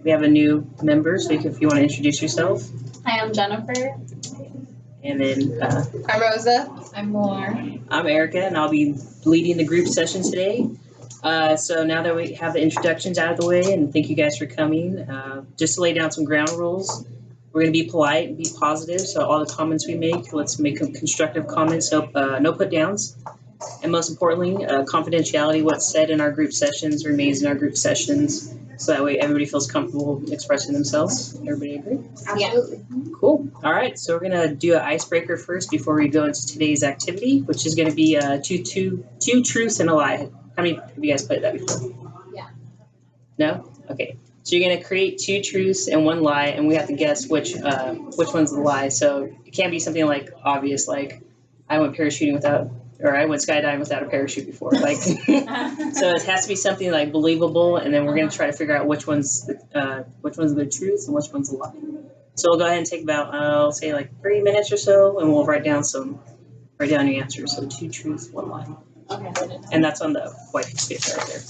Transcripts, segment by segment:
we have a new member, so if you want to introduce yourself. Hi, I'm Jennifer. And then I'm Rosa. I'm Moore. I'm Erica, and I'll be leading the group session today. So now that we have the introductions out of the way, and thank you guys for coming, just to lay down some ground rules. We're going to be polite and be positive, so all the comments we make, let's make constructive comments, so no put downs. And most importantly, confidentiality, what's said in our group sessions remains in our group sessions, so that way everybody feels comfortable expressing themselves. Everybody agree? Absolutely. Cool. All right, so we're going to do an icebreaker first before we go into today's activity, which is going to be two truths and a lie. How many have you guys played that before? Yeah. No? Okay. So you're going to create two truths and one lie, and we have to guess which one's the lie. So it can't be something like obvious, like I went parachuting without, or I went skydiving without a parachute before. Like, so it has to be something like believable, and then we're going to try to figure out which one's the truth and which one's the lie. So we'll go ahead and take about, I'll say like 3 minutes or so, and we'll write down your answers. So 2 truths, 1 lie. Okay. And that's on the white piece of paper right there.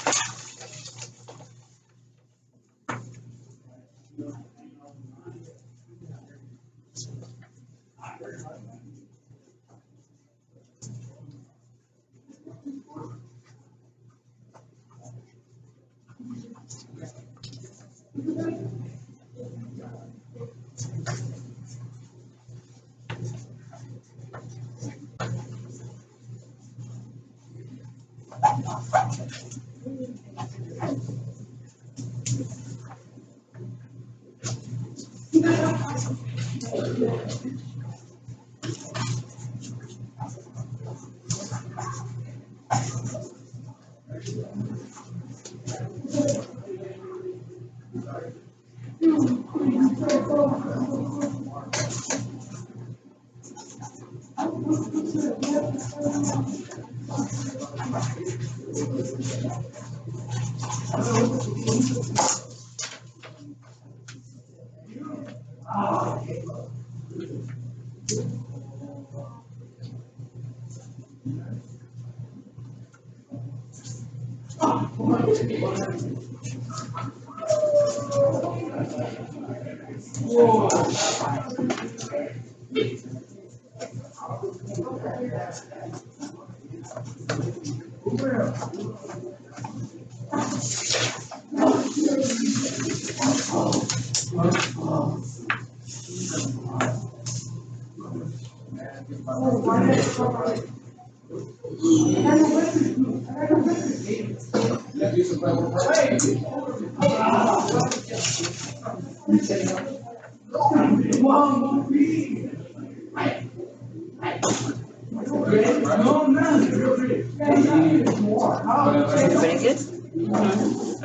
Everybody good?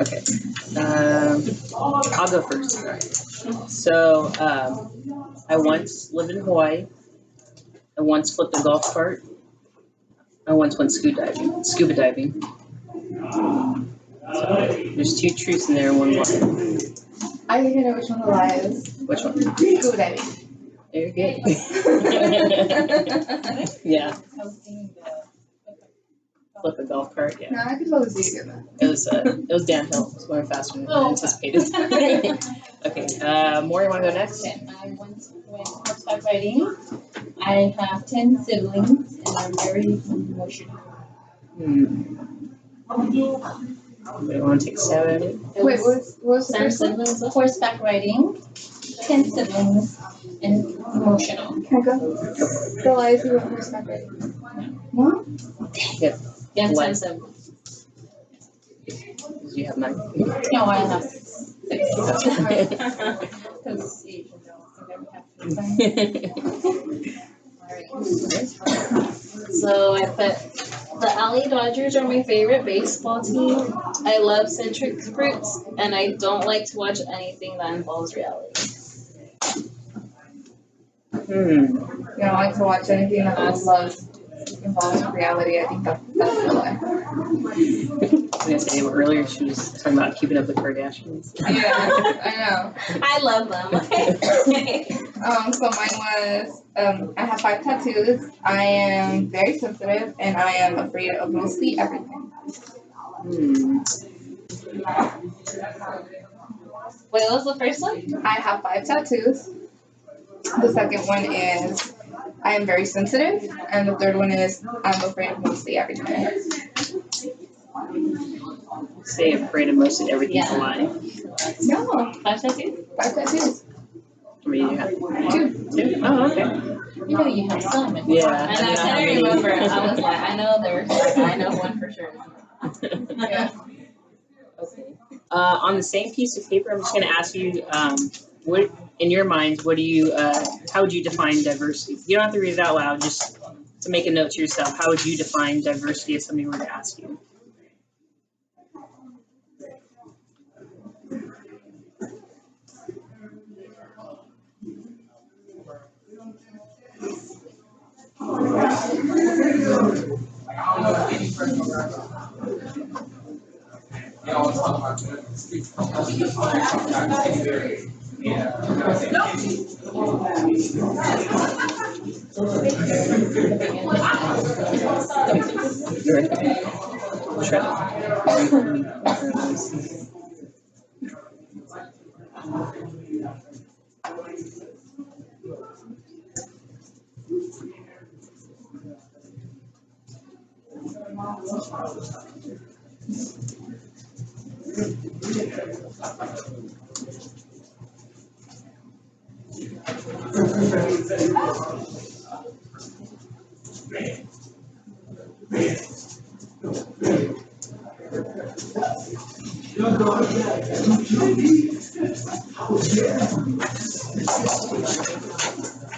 Okay. I'll go first. So I once lived in Hawaii. I once flipped a golf cart. I once went scuba diving. So there's 2 truths in there and 1 lie. I think I know which one the lie is. Which one? Scuba diving. There you go. Yeah. Flip a golf cart. Yeah. No, I could totally see you doing that. It was downhill. It was going faster than I anticipated. Okay. More, you want to go next? Okay. I once went horseback riding. I have 10 siblings, and I'm very emotional. Anybody want to take a stab at it? Wait, what's the 10 first one? siblings, horseback riding, 10 siblings, and emotional. Can I go? The lie is you went horseback riding. No? Yeah. Yeah, 10 Lie. siblings. You have 9. No, I have 6. Because Asian don't think I have Alright. So I put the LA Dodgers are my favorite baseball team. I love citric fruits, and I don't like to watch anything that involves reality. You don't like to watch anything that involves reality. I think that's the lie. I was gonna say earlier she was talking about keeping up with Kardashians. Yeah, I know. I love them. So mine was, I have 5 tattoos. I am very sensitive, and I am afraid of mostly everything. Wait, what was the first one? I have 5 tattoos. The second one is I am very sensitive, and the third one is I'm afraid of mostly everything. Say afraid of mostly everything's a lie. No, 5 tattoos? 5 tattoos. How many do you have? 2. 2? Oh, okay. You know you have some. Yeah. And I couldn't remember. I was like, I know there's I know one for sure. Yeah. On the same piece of paper, I'm just going to ask you, what in your minds, what do you, how would you define diversity? You don't have to read it out loud, just to make a note to yourself. How would you define diversity if somebody were to ask you?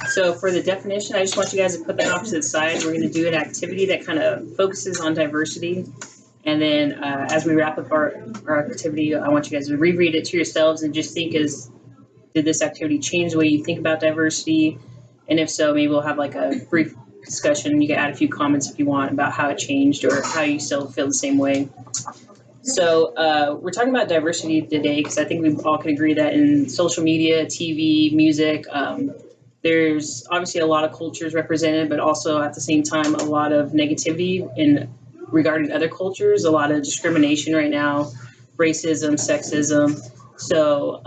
So for the definition, I just want you guys to put that off to the side. We're going to do an activity that kind of focuses on diversity. And then as we wrap up our activity, I want you guys to reread it to yourselves and just think did this activity change the way you think about diversity? And if so, maybe we'll have like a brief discussion. You can add a few comments if you want about how it changed or how you still feel the same way. So we're talking about diversity today because I think we all can agree that in social media, TV, music, there's obviously a lot of cultures represented, but also at the same time, a lot of negativity regarding other cultures, a lot of discrimination right now, racism, sexism. So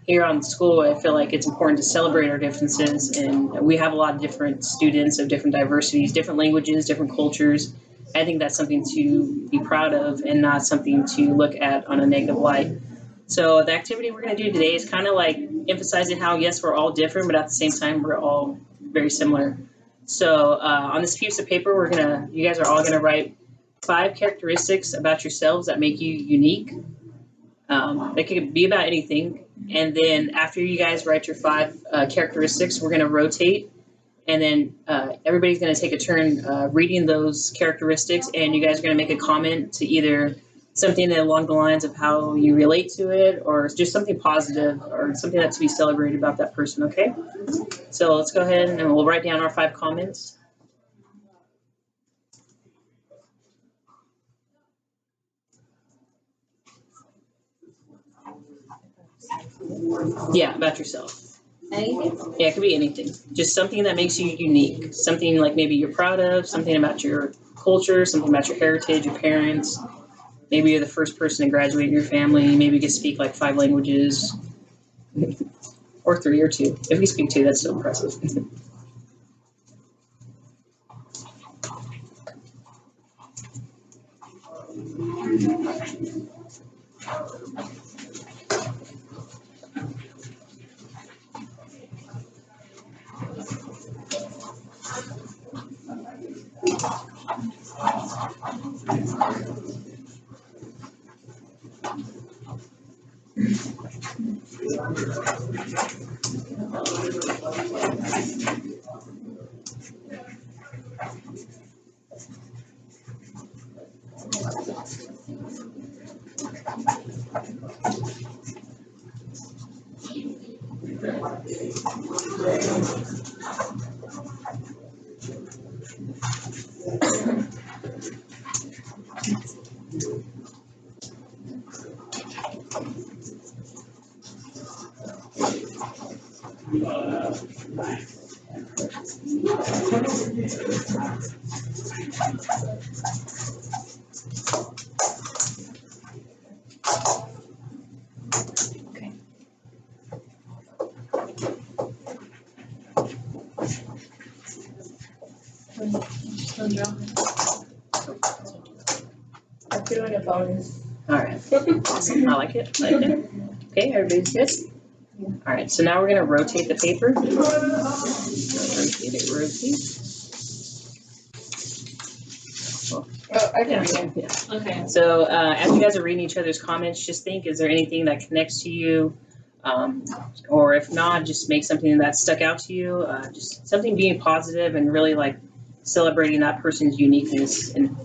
here on school, I feel like it's important to celebrate our differences. And we have a lot of different students of different diversities, different languages, different cultures. I think that's something to be proud of and not something to look at on a negative light. So the activity we're going to do today is kind of like emphasizing how, yes, we're all different, but at the same time, we're all very similar. So on this piece of paper, you guys are all going to write 5 characteristics about yourselves that make you unique. It could be about anything. And then after you guys write your 5 characteristics, we're going to rotate. And then everybody's going to take a turn reading those characteristics. And you guys are going to make a comment to either something along the lines of how you relate to it or just something positive or something that's to be celebrated about that person, okay? So let's go ahead and we'll write down our 5 comments. Yeah, about yourself. Anything? Yeah, it could be anything. Just something that makes you unique. Something like maybe you're proud of, something about your culture, something about your heritage, your parents. Maybe you're the first person to graduate in your family. Maybe you can speak like 5 languages. Or 3 or 2. If you speak 2, that's still impressive. Okay. I feel like a bonus. All right. Awesome. I like it. I like it. Okay, everybody's good? All right, so now we're going to rotate the paper. Rotate it, rotate. Oh, I can Yeah. read it. Yeah. Okay. So as you guys are reading each other's comments, just think, is there anything that connects to you? Or if not, just make something that stuck out to you. Just something being positive and really like celebrating that person's uniqueness. And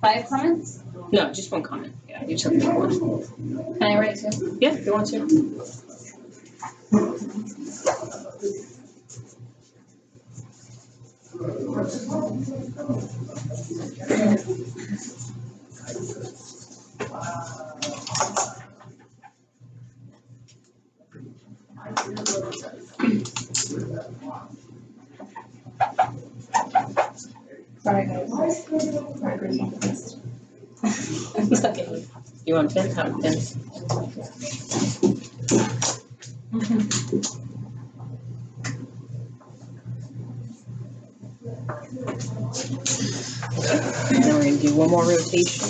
Five comments? no, just one comment. Yeah, you just have to make one. Can I write two? Yeah, if you want to. Sorry, guys. Marker's not the best. It's okay. You want a pen? Have a pen. And then we're going to do one more rotation.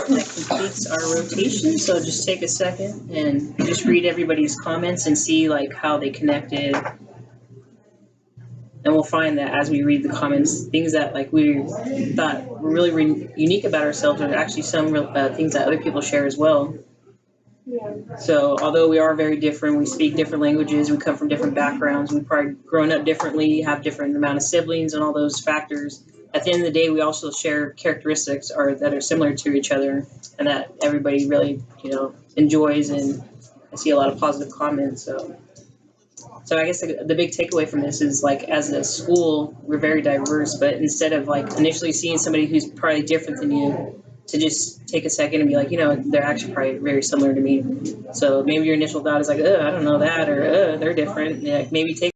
That completes our rotation. So just take a second and just read everybody's comments and see like how they connected. And we'll find that as we read the comments, things that like we thought were really unique about ourselves are actually some things that other people share as well. Yeah. So although we are very different, we speak different languages, we come from different backgrounds, we've probably grown up differently, have different amount of siblings and all those factors. At the end of the day, we also share characteristics that are similar to each other and that everybody really, enjoys, and I see a lot of positive comments. So I guess the big takeaway from this is like as a school, we're very diverse, but instead of like initially seeing somebody who's probably different than you, to just take a second and be like, they're actually probably very similar to me. So maybe your initial thought is like, I don't know that, or they're different. Like maybe take